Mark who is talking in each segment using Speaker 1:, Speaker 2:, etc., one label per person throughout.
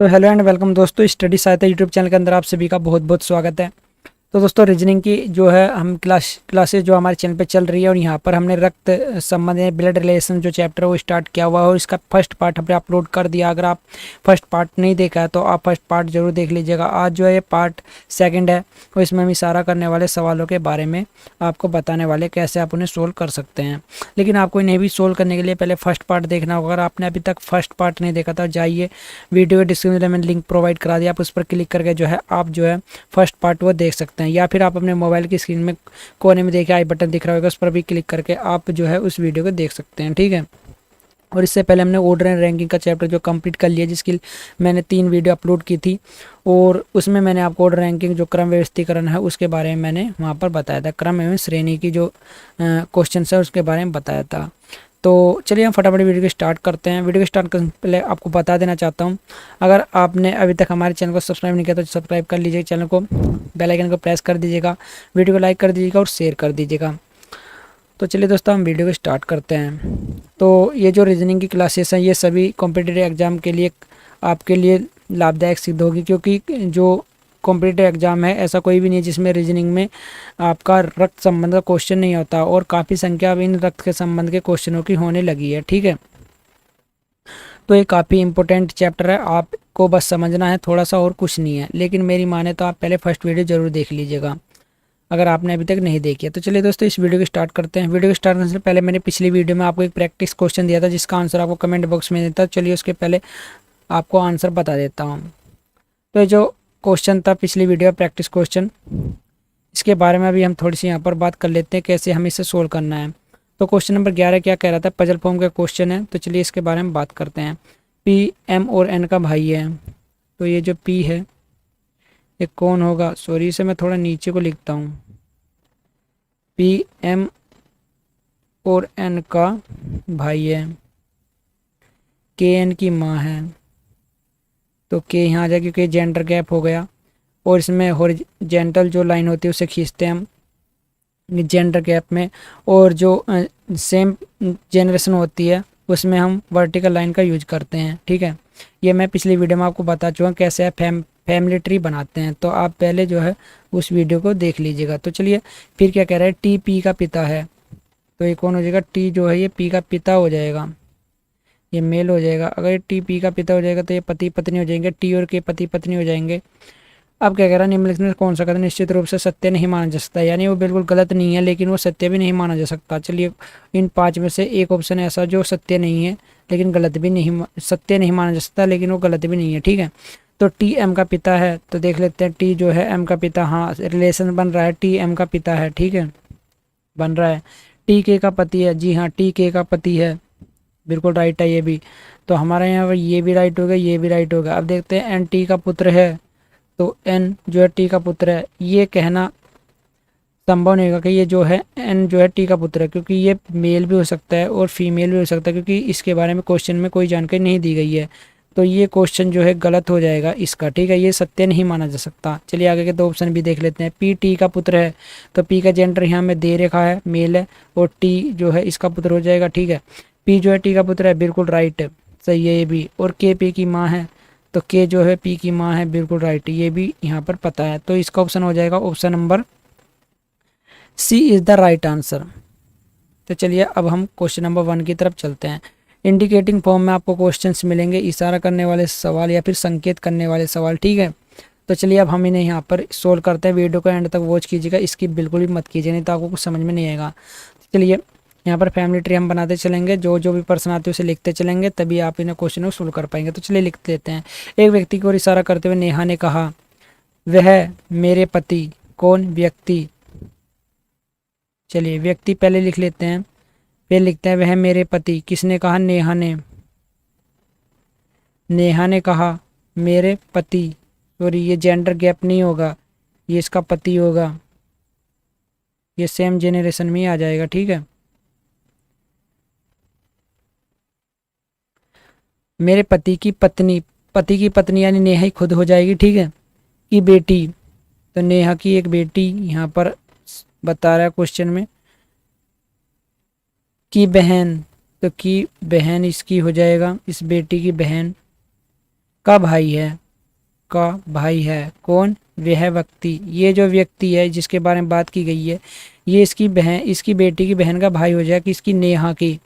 Speaker 1: तो hello and welcome दोस्तों, study सहायता यूट्यूब चैनल के अंदर आप सभी का बहुत बहुत स्वागत है। तो दोस्तों रीजनिंग की जो है हम क्लासेस जो हमारे चैनल पे चल रही है और यहाँ पर हमने रक्त संबंध या ब्लड रिलेशन जो चैप्टर है वो स्टार्ट किया हुआ है और इसका फर्स्ट पार्ट हमने अपलोड कर दिया। अगर आप फर्स्ट पार्ट नहीं देखा है तो आप फर्स्ट पार्ट जरूर देख लीजिएगा। आज जो है ये पार्ट सेकंड है और इसमें हम इशारा करने वाले सवालों के बारे में आपको बताने वाले कैसे आप उन्हें सोल्व कर सकते हैं। लेकिन आपको इन्हें भी सोल्व करने के लिए पहले फर्स्ट पार्ट देखना होगा। अगर आपने अभी तक फर्स्ट पार्ट नहीं देखा था, जाइए वीडियो डिस्क्रिप्शन में मैंने लिंक प्रोवाइड करा दिया, आप उस पर क्लिक करके जो है आप जो है फर्स्ट पार्ट वो देख सकते हैं। या फिर आप अपने मोबाइल की स्क्रीन में कोने में देखिए आई बटन दिख रहा होगा, उस पर भी क्लिक करके आप जो है उस वीडियो को देख सकते हैं। ठीक है। और इससे पहले हमने ऑर्डर एंड रैंकिंग का चैप्टर जो कंप्लीट कर लिया, जिसकी मैंने 3 वीडियो अपलोड की थी और उसमें मैंने आपको ऑर्डर रैंकिंग जो क्रम व्यवस्थीकरण है उसके बारे में मैंने वहाँ पर बताया था। क्रम एवं श्रेणी की जो क्वेश्चन है उसके बारे में बताया था। तो चलिए हम फटाफट वीडियो को स्टार्ट करते हैं। वीडियो को स्टार्ट करने से पहले आपको बता देना चाहता हूँ, अगर आपने अभी तक हमारे चैनल को सब्सक्राइब नहीं किया तो सब्सक्राइब कर लीजिए, चैनल को बेल आइकन को प्रेस कर दीजिएगा, वीडियो को लाइक कर दीजिएगा और शेयर कर दीजिएगा। तो चलिए दोस्तों हम वीडियो को स्टार्ट करते हैं। तो ये जो रीजनिंग की क्लासेस हैं ये सभी कॉम्पिटिटिव एग्ज़ाम के लिए आपके लिए लाभदायक सिद्ध होगी, क्योंकि जो कॉम्पिटिटिव एग्ज़ाम है ऐसा कोई भी नहीं है जिसमें रीजनिंग में आपका रक्त संबंध का क्वेश्चन नहीं होता, और काफ़ी संख्या अब इन रक्त के संबंध के क्वेश्चनों की होने लगी है। ठीक है। तो ये काफ़ी इंपॉर्टेंट चैप्टर है, आपको बस समझना है थोड़ा सा और कुछ नहीं है। लेकिन मेरी माने तो आप पहले फर्स्ट वीडियो ज़रूर देख लीजिएगा अगर आपने अभी तक नहीं देखी है। तो चलिए दोस्तों इस वीडियो को स्टार्ट करते हैं। वीडियो को स्टार्ट करने से पहले मैंने पिछली वीडियो में आपको एक प्रैक्टिस क्वेश्चन दिया था जिसका आंसर आपको कमेंट बॉक्स में देता। चलिए उसके पहले आपको आंसर बता देता हूँ। तो जो क्वेश्चन था पिछली वीडियो प्रैक्टिस क्वेश्चन, इसके बारे में अभी हम थोड़ी सी यहाँ पर बात कर लेते हैं कैसे हमें इसे सोल्व करना है। तो क्वेश्चन नंबर 11 क्या कह रहा था, पजल फॉर्म का क्वेश्चन है। तो चलिए इसके बारे में बात करते हैं। पी एम और एन का भाई है, तो ये जो पी है ये कौन होगा, सॉरी इसे मैं थोड़ा नीचे को लिखता हूँ। पी एम और एन का भाई है, के एन की माँ है, तो के यहाँ आ जाए क्योंकि जेंडर गैप हो गया। और इसमें हॉरिजेंटल जो लाइन होती है उसे खींचते हैं हम जेंडर गैप में, और जो सेम जेनरेशन होती है उसमें हम वर्टिकल लाइन का यूज करते हैं। ठीक है। ये मैं पिछली वीडियो में आपको बता चुका हूँ कैसे आप फैमिली ट्री बनाते हैं, तो आप पहले जो है उस वीडियो को देख लीजिएगा। तो चलिए फिर क्या कह रहा है, टी पी का पिता है, तो ये कौन हो जाएगा, टी जो है ये पी का पिता हो जाएगा, ये मेल हो जाएगा। अगर टी पी का पिता हो जाएगा तो ये पति पत्नी हो जाएंगे, टी और के पति पत्नी हो जाएंगे। अब क्या कह रहा है, निम्नलिखित में कौन सा कथन निश्चित रूप से सत्य नहीं माना जा सकता, यानी वो बिल्कुल गलत नहीं है लेकिन वो सत्य भी नहीं माना जा सकता। चलिए इन 5 में से एक ऑप्शन ऐसा जो सत्य नहीं है लेकिन गलत भी नहीं, सत्य नहीं माना जा सकता लेकिन वो गलत भी नहीं है। ठीक है। तो टी एम का पिता है, तो देख लेते हैं टी जो है एम का पिता, हाँ रिलेशन बन रहा है, टी एम का पिता है। ठीक है, बन रहा है। टी के का पति है, जी हाँ टी के का पति है, बिल्कुल राइट है ये भी। तो हमारे यहाँ पर ये भी राइट होगा, ये भी राइट होगा। अब देखते हैं एन टी का पुत्र है, तो एन जो है टी का पुत्र है, ये कहना संभव नहीं होगा कि ये जो है एन जो है टी का पुत्र है, क्योंकि ये मेल भी हो सकता है और फीमेल भी हो सकता है, क्योंकि इसके बारे में क्वेश्चन में कोई जानकारी नहीं दी गई है। तो ये क्वेश्चन जो है गलत हो जाएगा इसका। ठीक है, ये सत्य नहीं माना जा सकता। चलिए आगे के 2 ऑप्शन भी देख लेते हैं। पी टी का पुत्र है, तो पी का जेंडर यहाँ में दे रखा है मेल है, और टी जो है इसका पुत्र हो जाएगा। ठीक है, पी जो है टी का पुत्र है, बिल्कुल राइट है, सही है ये भी। और के पी की माँ है, तो के जो है पी की माँ है, बिल्कुल राइट, ये भी यहाँ पर पता है। तो इसका ऑप्शन हो जाएगा option number C is the right answer. तो चलिए अब हम क्वेश्चन नंबर 1 की तरफ चलते हैं। इंडिकेटिंग फॉर्म में आपको क्वेश्चंस मिलेंगे, इशारा करने वाले सवाल या फिर संकेत करने वाले सवाल। ठीक है। तो चलिए अब हम इन्हें यहाँ पर सोल्व करते हैं। वीडियो को एंड तक वॉच कीजिएगा, इसकी बिल्कुल भी मत कीजिए नहीं तो आपको कुछ समझ में नहीं आएगा। चलिए यहाँ पर फैमिली ट्री हम बनाते चलेंगे, जो जो भी पर्सन आते हैं उसे लिखते चलेंगे, तभी आप इन्हें क्वेश्चन को सोल्व कर पाएंगे। तो चलिए लिख लेते हैं। एक व्यक्ति को इशारा करते हुए नेहा ने कहा, वह मेरे पति। कौन व्यक्ति, चलिए व्यक्ति पहले लिख लेते हैं, फिर लिखते हैं वह मेरे पति। किसने कहा, नेहा ने। नेहा ने कहा मेरे पति, सॉरी ये जेंडर गैप नहीं होगा, ये इसका पति होगा, ये सेम जेनरेशन में ही आ जाएगा। ठीक है, मेरे पति की पत्नी, पति की पत्नी यानी नेहा ही खुद हो जाएगी। ठीक है, की बेटी, तो नेहा की एक बेटी यहाँ पर बता रहा है क्वेश्चन में। की बहन, तो की बहन इसकी हो जाएगा, इस बेटी की बहन। का भाई है, का भाई है। कौन? वह व्यक्ति, ये जो व्यक्ति है जिसके बारे में बात की गई है, ये इसकी बहन, इसकी बेटी की बहन का भाई हो जाएगा, किसकी? नेहा की।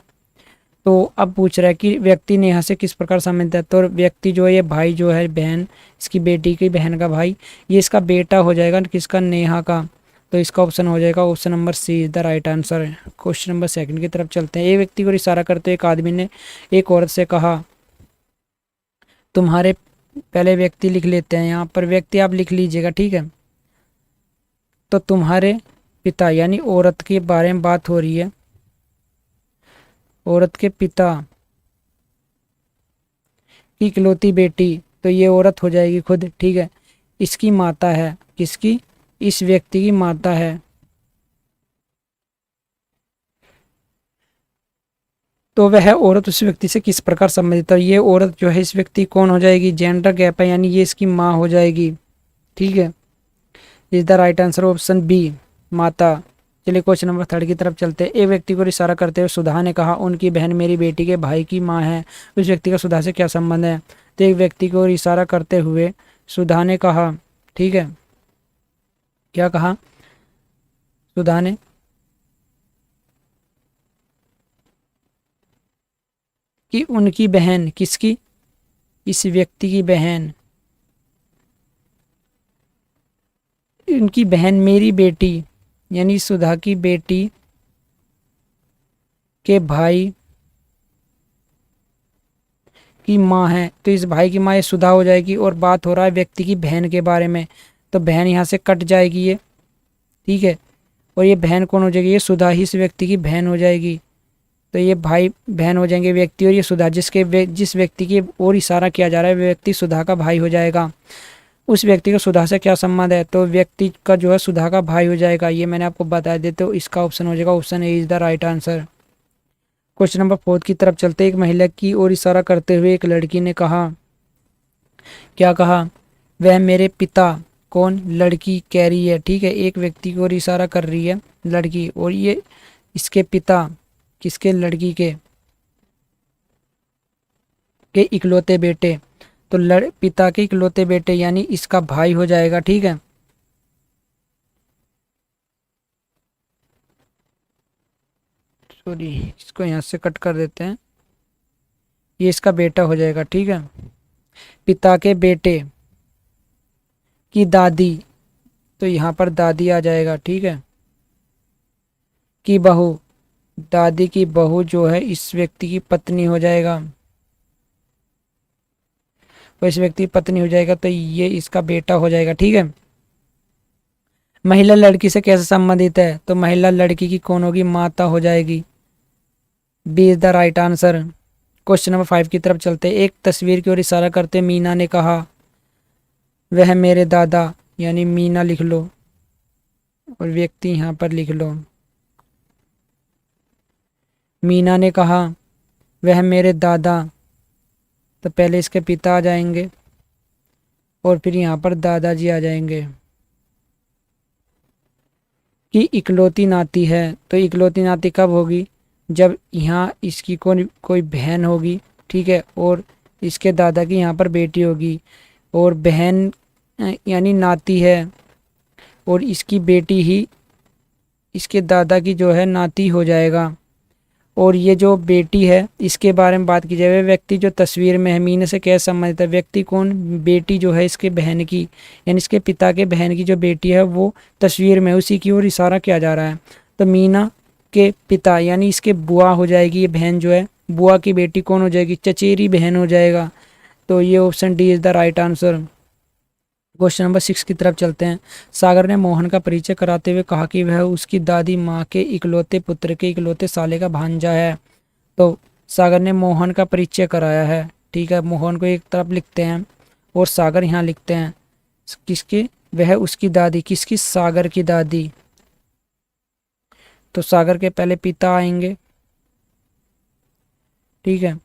Speaker 1: तो अब पूछ रहा है कि व्यक्ति नेहा से किस प्रकार संबंधित है। तो व्यक्ति जो है, ये भाई जो है, बहन, इसकी बेटी की बहन का भाई, ये इसका बेटा हो जाएगा, किसका? नेहा का। तो इसका ऑप्शन हो जाएगा option number C is the right answer. Question number second की तरफ चलते हैं। एक व्यक्ति को इशारा करते हुए एक आदमी ने एक औरत से कहा, तुम्हारे, पहले व्यक्ति लिख लेते हैं, यहाँ पर व्यक्ति आप लिख लीजिएगा, ठीक है। तो तुम्हारे पिता, यानी औरत के बारे में बात हो रही है, औरत के पिता की इकलौती बेटी, तो ये औरत हो जाएगी खुद, ठीक है। इसकी माता है, किसकी? इस व्यक्ति की माता है। तो वह औरत उस व्यक्ति से किस प्रकार संबंधित है। ये औरत जो है, इस व्यक्ति कौन हो जाएगी? जेंडर गैप है, यानी ये इसकी माँ हो जाएगी, ठीक है। Is the right answer option B, माता। चलिए क्वेश्चन नंबर थर्ड की तरफ चलते हैं। एक व्यक्ति को इशारा करते हुए सुधा ने कहा, उनकी बहन मेरी बेटी के भाई की माँ है। उस व्यक्ति का सुधा से क्या संबंध है। तो एक व्यक्ति को इशारा करते हुए सुधा ने कहा, ठीक है, क्या कहा सुधा ने? कि उनकी बहन, किसकी? इस व्यक्ति की बहन, उनकी बहन मेरी बेटी, यानी सुधा की बेटी के भाई की माँ है। तो इस भाई की माँ ये सुधा हो जाएगी, और बात हो रहा है व्यक्ति की बहन के बारे में, तो बहन यहाँ से कट जाएगी ये, ठीक है। और ये बहन कौन हो जाएगी? ये सुधा ही इस व्यक्ति की बहन हो जाएगी। तो ये भाई बहन हो जाएंगे व्यक्ति, और ये सुधा, जिस व्यक्ति की ओर इशारा किया जा रहा है, व्यक्ति सुधा का भाई हो जाएगा। उस व्यक्ति का सुधा से क्या संबंध है। तो व्यक्ति का जो है सुधा का भाई हो जाएगा, ये मैंने आपको बता देते। तो इसका ऑप्शन हो जाएगा option A is the right answer. Question number fourth की तरफ चलते। एक महिला की ओर इशारा करते हुए एक लड़की ने कहा, क्या कहा? वह मेरे पिता। कौन? लड़की कह रही है, ठीक है। एक व्यक्ति की ओर इशारा कर रही है लड़की, और ये इसके पिता, किसके? लड़की के इकलौते बेटे। तो पिता के इकलौते बेटे, यानी इसका भाई हो जाएगा, ठीक है। सॉरी, इसको यहाँ से कट कर देते हैं, ये इसका बेटा हो जाएगा, ठीक है। पिता के बेटे की दादी, तो यहाँ पर दादी आ जाएगा, ठीक है। की बहू, दादी की बहू जो है इस व्यक्ति की पत्नी हो जाएगा, वो इस व्यक्ति की पत्नी हो जाएगा, तो ये इसका बेटा हो जाएगा, ठीक है। महिला लड़की से कैसे संबंधित है। तो महिला लड़की की कौन होगी? माता हो जाएगी। B is the right answer. Question number 5 की तरफ चलते हैं। एक तस्वीर की ओर इशारा करते मीना ने कहा, वह मेरे दादा, यानी मीना लिख लो, और व्यक्ति यहाँ पर लिख लो। मीना ने कहा वह मेरे दादा, तो पहले इसके पिता आ जाएंगे, और फिर यहाँ पर दादाजी आ जाएंगे। कि इकलौती नाती है। तो इकलौती नाती कब होगी? जब यहाँ इसकी कोई बहन होगी, ठीक है, और इसके दादा की यहाँ पर बेटी होगी, और बहन यानी नाती है, और इसकी बेटी ही इसके दादा की जो है नाती हो जाएगा। और ये जो बेटी है, इसके बारे में बात की जाए, व्यक्ति जो तस्वीर में है, मीना से क्या संबंधित है। व्यक्ति कौन? बेटी जो है इसके बहन की, यानी इसके पिता के बहन की जो बेटी है वो तस्वीर में, उसी की ओर इशारा किया जा रहा है। तो मीना के पिता, यानी इसके बुआ हो जाएगी, ये बहन जो है, बुआ की बेटी कौन हो जाएगी? चचेरी बहन हो जाएगा। तो ये option D is the right answer. Question number 6 की तरफ चलते हैं। सागर ने मोहन का परिचय कराते हुए कहा कि वह उसकी दादी माँ के इकलौते पुत्र के इकलौते साले का भांजा है। तो सागर ने मोहन का परिचय कराया है, ठीक है। मोहन को एक तरफ लिखते हैं और सागर यहाँ लिखते हैं। किसकी? वह उसकी दादी, किसकी? सागर की दादी। तो सागर के पहले पिता आएंगे, ठीक है,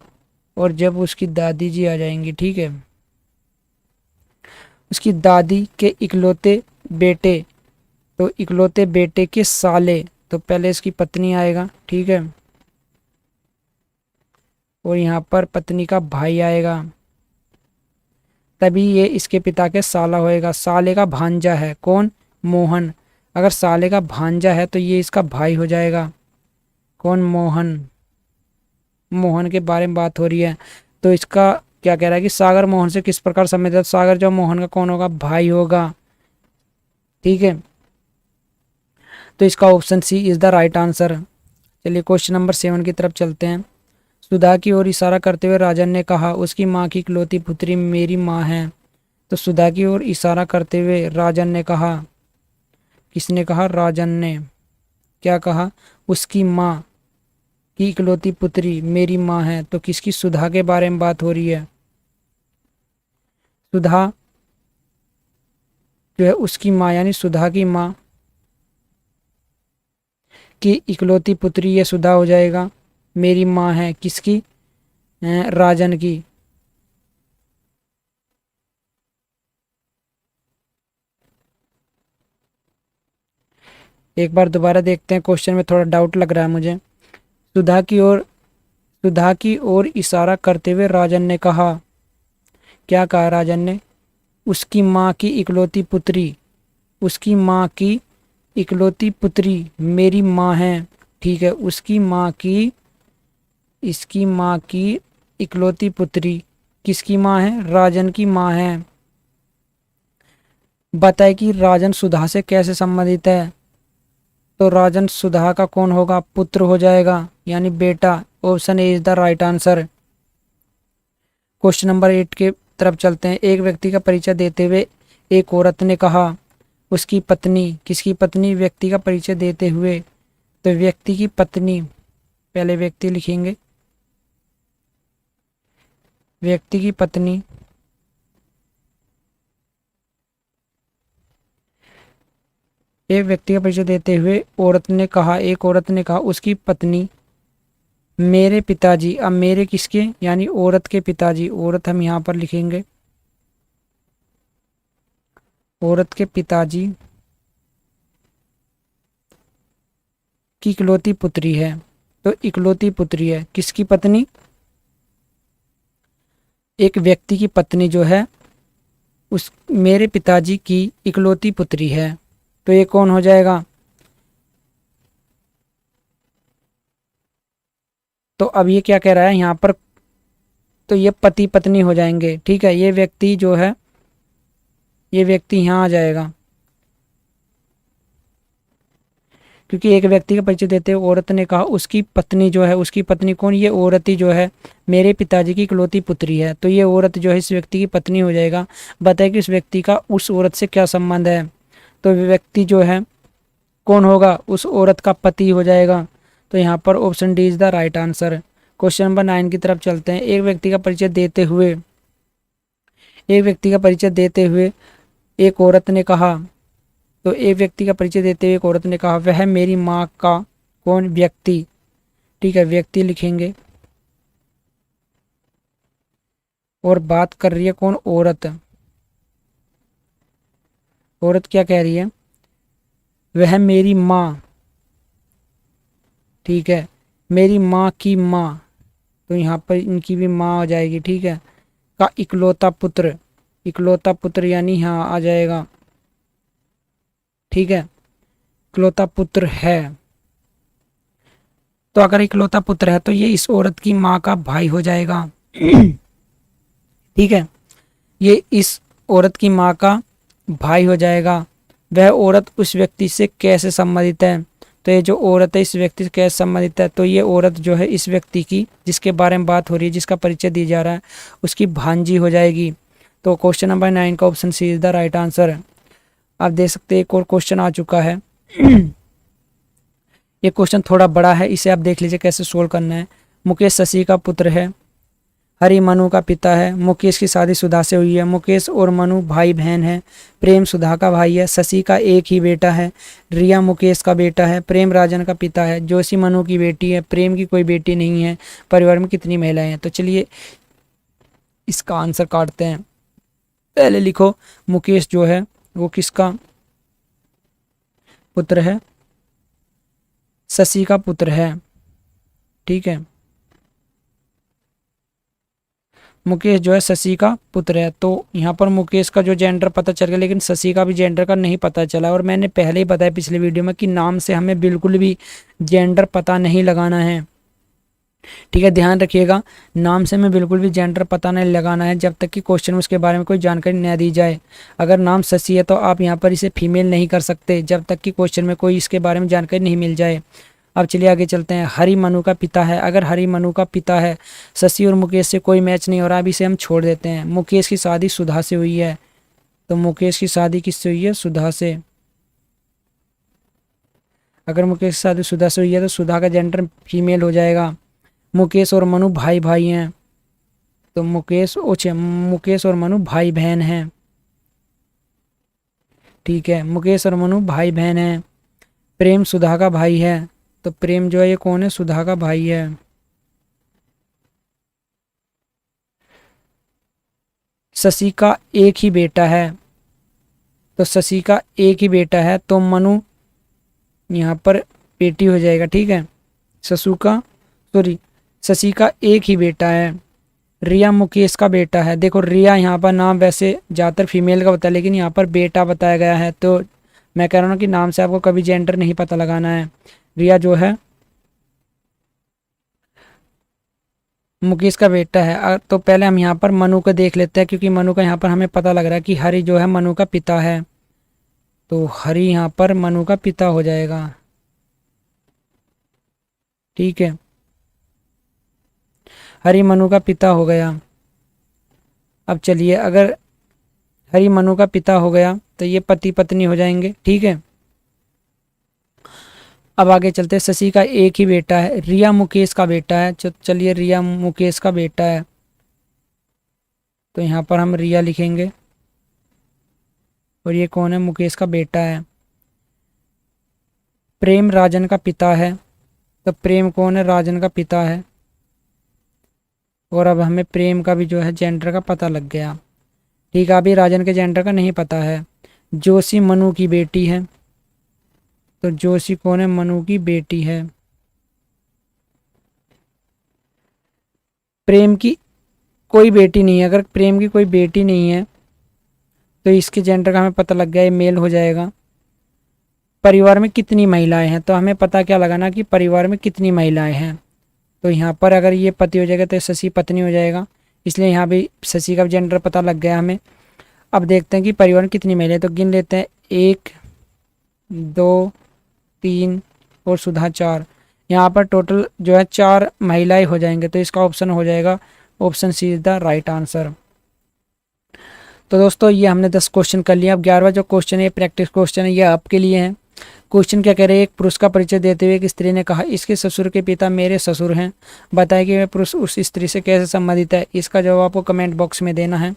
Speaker 1: और जब उसकी दादी जी आ जाएंगी, ठीक है। उसकी दादी के इकलौते बेटे, तो इकलौते बेटे के साले, तो पहले इसकी पत्नी आएगा, ठीक है, और यहाँ पर पत्नी का भाई आएगा, तभी ये इसके पिता के साला होएगा। साले का भांजा है कौन? मोहन। अगर साले का भांजा है तो ये इसका भाई हो जाएगा कौन? मोहन। मोहन के बारे में बात हो रही है तो इसका क्या कह रहा है कि सागर मोहन से किस प्रकार संबंधित है? सागर जो मोहन का कौन होगा? भाई होगा। ठीक है, तो इसका option C is the right answer. चलिए क्वेश्चन नंबर 7 की तरफ चलते हैं। सुधा की ओर इशारा करते हुए राजन ने कहा, उसकी माँ की इकलौती पुत्री मेरी माँ है। तो सुधा की ओर इशारा करते हुए राजन ने कहा, किसने कहा? राजन ने। क्या कहा? उसकी माँ की इकलौती पुत्री मेरी माँ है। तो किसकी? सुधा के बारे में बात हो रही है। सुधा जो है उसकी माँ यानी सुधा की माँ की इकलौती पुत्री ये सुधा हो जाएगा। मेरी माँ है किसकी? राजन की। एक बार दोबारा देखते हैं, क्वेश्चन में थोड़ा डाउट लग रहा है मुझे। सुधा की ओर सुधा की ओर इशारा करते हुए राजन ने कहा, क्या कहा राजन ने? उसकी माँ की इकलौती पुत्री, उसकी माँ की इकलौती पुत्री मेरी माँ है। ठीक है, उसकी माँ की, इसकी माँ की इकलौती पुत्री किसकी माँ है? राजन की माँ है। बताए कि राजन सुधा से कैसे संबंधित है? तो राजन सुधा का कौन होगा? पुत्र हो जाएगा यानी बेटा। Option A is the right answer. Question number 8 के तरफ चलते हैं। एक व्यक्ति का परिचय देते हुए एक औरत ने कहा, उसकी पत्नी, किसकी पत्नी? व्यक्ति का परिचय देते हुए, तो व्यक्ति की पत्नी, पहले व्यक्ति लिखेंगे, व्यक्ति की पत्नी एक व्यक्ति का परिचय देते हुए औरत ने कहा, एक औरत ने कहा, उसकी पत्नी मेरे पिताजी। अब मेरे किसके? यानी औरत के पिताजी। औरत हम यहाँ पर लिखेंगे, औरत के पिताजी की इकलौती पुत्री है। तो इकलौती पुत्री है किसकी पत्नी? एक व्यक्ति की पत्नी जो है उस मेरे पिताजी की इकलौती पुत्री है। तो ये कौन हो जाएगा? तो अब ये क्या कह रहा है यहाँ पर? तो ये पति पत्नी हो जाएंगे। ठीक है, ये व्यक्ति जो है, ये व्यक्ति यहाँ आ जाएगा, क्योंकि एक व्यक्ति का परिचय देते हुए औरत ने कहा, उसकी पत्नी जो है, उसकी पत्नी कौन? ये औरत ही जो है मेरे पिताजी की इकलौती पुत्री है। तो ये औरत जो है इस व्यक्ति की पत्नी हो जाएगा। बताए कि उस व्यक्ति का उस औरत से क्या संबंध है? तो व्यक्ति जो है कौन होगा? उस औरत का पति हो जाएगा। तो यहाँ पर option D is the right answer. Question number 9 की तरफ चलते हैं। एक व्यक्ति का परिचय देते हुए, एक व्यक्ति का परिचय देते हुए एक औरत ने कहा, तो एक व्यक्ति का परिचय देते हुए एक औरत ने कहा, वह मेरी माँ का कौन? व्यक्ति। ठीक है, व्यक्ति लिखेंगे और बात कर रही है कौन? औरत। औरत क्या कह रही है? वह मेरी माँ, ठीक है, मेरी माँ की माँ, तो यहाँ पर इनकी भी माँ हो जाएगी। ठीक है, का इकलौता पुत्र, इकलौता पुत्र यानी यहाँ आ जाएगा। ठीक है, इकलौता पुत्र है। तो अगर इकलौता पुत्र है तो ये इस औरत की माँ का भाई हो जाएगा। ठीक है, ये इस औरत की माँ का भाई हो जाएगा। वह औरत उस व्यक्ति से कैसे संबंधित है? तो ये जो औरत है इस व्यक्ति से कैसे संबंधित है? तो ये औरत जो है इस व्यक्ति की, जिसके बारे में बात हो रही है, जिसका परिचय दिया जा रहा है, उसकी भांजी हो जाएगी। तो क्वेश्चन नंबर 9 का option C is the right answer. आप देख सकते हैं एक और क्वेश्चन आ चुका है। ये क्वेश्चन थोड़ा बड़ा है, इसे आप देख लीजिए कैसे सोल्व करना है। मुकेश शशि का पुत्र है, हरि मनु का पिता है, मुकेश की शादी सुधा से हुई है, मुकेश और मनु भाई बहन है, प्रेम सुधा का भाई है, शशि का एक ही बेटा है, रिया मुकेश का बेटा है, प्रेम राजन का पिता है, जोशी मनु की बेटी है, प्रेम की कोई बेटी नहीं है, परिवार में कितनी महिलाएं हैं? तो चलिए इसका आंसर काटते हैं। पहले लिखो मुकेश जो है वो किसका पुत्र है? शशि का पुत्र है। ठीक है, मुकेश जो है शशि का पुत्र है। तो यहाँ पर मुकेश का जो जेंडर पता चल गया, लेकिन शशि का भी जेंडर का नहीं पता चला। और मैंने पहले ही बताया पिछले वीडियो में कि नाम से हमें बिल्कुल भी जेंडर पता नहीं लगाना है, ठीक है, ध्यान रखिएगा। नाम से हमें बिल्कुल भी जेंडर पता नहीं लगाना है जब तक कि क्वेश्चन में उसके बारे में कोई जानकारी न दी जाए। अगर नाम शशि है तो आप यहाँ पर इसे फीमेल नहीं कर सकते जब तक कि क्वेश्चन में कोई इसके बारे में जानकारी नहीं मिल जाए। अब चलिए आगे चलते हैं। हरि मनु का पिता है। अगर हरि मनु का पिता है, शशि और मुकेश से कोई मैच नहीं हो रहा, अब इसे हम छोड़ देते हैं। मुकेश की शादी सुधा से हुई है, तो मुकेश की शादी किससे हुई है? सुधा से। अगर मुकेश की शादी सुधा से हुई है तो सुधा का जेंडर फीमेल हो जाएगा। मुकेश और मनु भाई भाई हैं, तो मुकेश और मनु भाई बहन हैं, ठीक है, मुकेश और मनु भाई बहन हैं। प्रेम सुधा का भाई है, तो प्रेम जो है ये कौन है? सुधा का भाई है। शशि का एक ही बेटा है, तो शशि का एक ही बेटा है, तो मनु यहाँ पर बेटी हो जाएगा, ठीक है। शशि का एक ही बेटा है। रिया मुकेश का बेटा है। देखो रिया यहाँ पर नाम वैसे ज़्यादातर फीमेल का बताया, लेकिन यहाँ पर बेटा बताया गया है, तो मैं कह रहा हूँ कि नाम से आपको कभी जेंडर नहीं पता लगाना है। रिया जो है मुकेश का बेटा है। तो पहले हम यहाँ पर मनु को देख लेते हैं, क्योंकि मनु का यहाँ पर हमें पता लग रहा है कि हरि जो है मनु का पिता है, तो हरि यहाँ पर मनु का पिता हो जाएगा, ठीक है। हरि मनु का पिता हो गया। अब चलिए, अगर हरि मनु का पिता हो गया तो ये पति पत्नी हो जाएंगे, ठीक है। अब आगे चलते हैं। शशि का एक ही बेटा है। रिया मुकेश का बेटा है, चलिए रिया मुकेश का बेटा है, तो यहाँ पर हम रिया लिखेंगे। और ये कौन है? मुकेश का बेटा है। प्रेम राजन का पिता है, तो प्रेम कौन है? राजन का पिता है। और अब हमें प्रेम का भी जो है जेंडर का पता लग गया, ठीक है। अभी राजन के जेंडर का नहीं पता है। जोशी मनु की बेटी है, तो जोशी कौन है? मनु की बेटी है। प्रेम की कोई बेटी नहीं है। अगर प्रेम की कोई बेटी नहीं है तो इसके जेंडर का हमें पता लग गया, ये मेल हो जाएगा। परिवार में कितनी महिलाएं हैं, तो हमें पता क्या लगाना कि परिवार में कितनी महिलाएं हैं। तो यहाँ पर अगर ये पति हो जाएगा तो शशि पत्नी हो जाएगा, इसलिए यहाँ भी शशि का जेंडर पता लग गया हमें। अब देखते हैं कि परिवार में कितनी महिलाएं, तो गिन लेते हैं। 1 2 3 और सुधा 4। यहाँ पर टोटल जो है 4 महिलाएं हो जाएंगे, तो इसका ऑप्शन हो जाएगा option C is the right answer. तो दोस्तों ये हमने 10 क्वेश्चन कर लिया। अब 11वां जो क्वेश्चन है प्रैक्टिस क्वेश्चन है, ये आपके लिए है। क्वेश्चन क्या कह रहे हैं? एक पुरुष का परिचय देते हुए एक स्त्री ने कहा, इसके ससुर के पिता मेरे ससुर हैं, बताए कि वह पुरुष उस स्त्री से कैसे संबंधित है। इसका जवाब आपको कमेंट बॉक्स में देना है।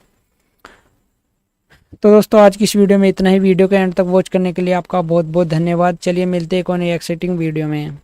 Speaker 1: तो दोस्तों आज की इस वीडियो में इतना ही। वीडियो के एंड तक वॉच करने के लिए आपका बहुत बहुत धन्यवाद। चलिए मिलते हैं एक और एक्साइटिंग वीडियो में।